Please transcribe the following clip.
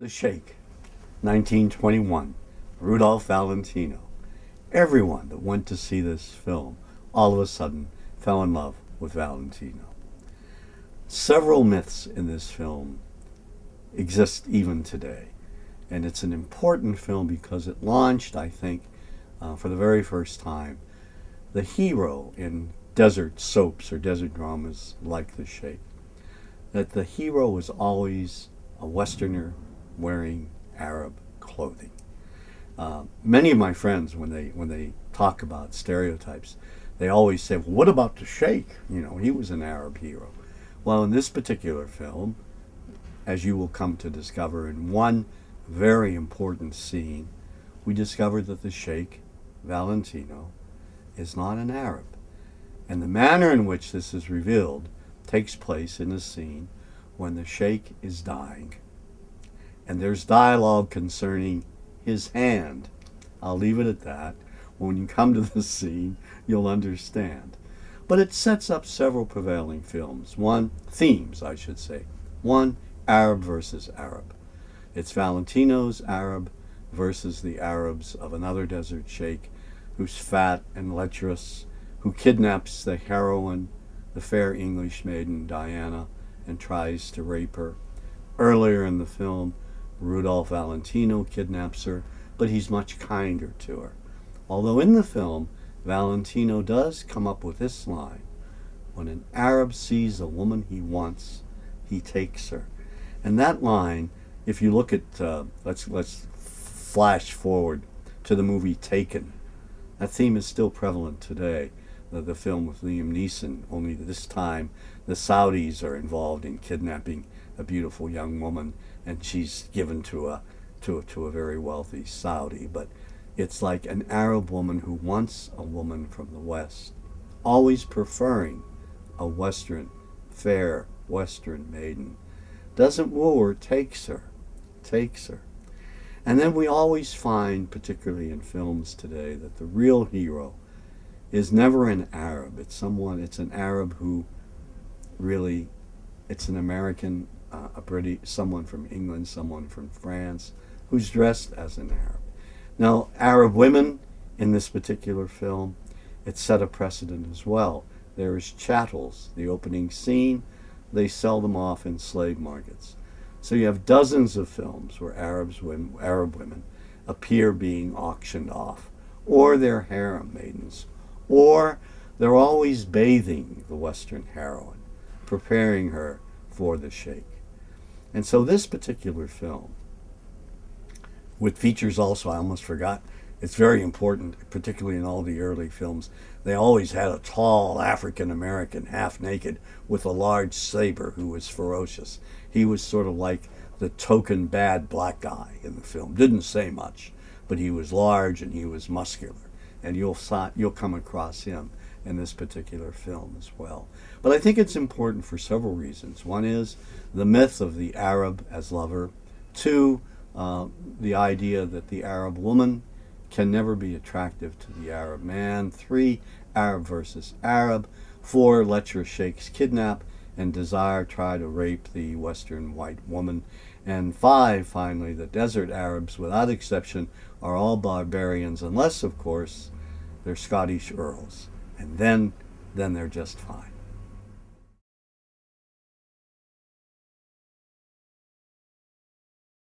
The Sheik, 1921, Rudolph Valentino. Everyone that went to see this film all of a sudden fell in love with Valentino. Several myths in this film exist even today, and it's an important film because it launched, I think, for the very first time, the hero in desert soaps or desert dramas like The Sheik. That the hero was always a Westerner wearing Arab clothing. Many of my friends, when they talk about stereotypes, they always say, well, what about the Sheik? You know, he was an Arab hero. Well, in this particular film, as you will come to discover in one very important scene, we discovered that the Sheik, Valentino, is not an Arab. And the manner in which this is revealed takes place in a scene when the Sheik is dying. And there's dialogue concerning his hand. I'll leave it at that. When you come to the scene, you'll understand. But it sets up several prevailing themes, I should say. One, Arab versus Arab. It's Valentino's Arab versus the Arabs of another desert sheikh who's fat and lecherous, who kidnaps the heroine, the fair English maiden Diana, and tries to rape her. Earlier in the film, Rudolph Valentino kidnaps her, but he's much kinder to her. Although in the film, Valentino does come up with this line: when an Arab sees a woman he wants, he takes her. And that line, if you look at, let's flash forward to the movie Taken. That theme is still prevalent today. The film with Liam Neeson, only this time the Saudis are involved in kidnapping a beautiful young woman, and she's given to a very wealthy Saudi. But it's like an Arab woman who wants a woman from the West, always preferring a fair Western maiden. Doesn't woo her, takes her. And then we always find, particularly in films today, that the real hero is never an Arab. It's an Arab who really, it's an American, someone from England, someone from France, who's dressed as an Arab. Now, Arab women in this particular film, it set a precedent as well. There is chattels, the opening scene. They sell them off in slave markets. So you have dozens of films where Arab women appear being auctioned off, or they're harem maidens, or they're always bathing the Western heroine, preparing her for the Sheik. And so this particular film, which features also, I almost forgot, it's very important, particularly in all the early films, they always had a tall African-American, half-naked, with a large saber who was ferocious. He was sort of like the token bad black guy in the film. Didn't say much, but he was large and he was muscular. And you'll come across him in this particular film as well. But I think it's important for several reasons. One is the myth of the Arab as lover. Two, the idea that the Arab woman can never be attractive to the Arab man. Three, Arab versus Arab. Four, lecherous sheikhs kidnap and try to rape the Western white woman. And five, finally, the desert Arabs, without exception, are all barbarians, unless, of course, they're Scottish earls. And then they're just fine.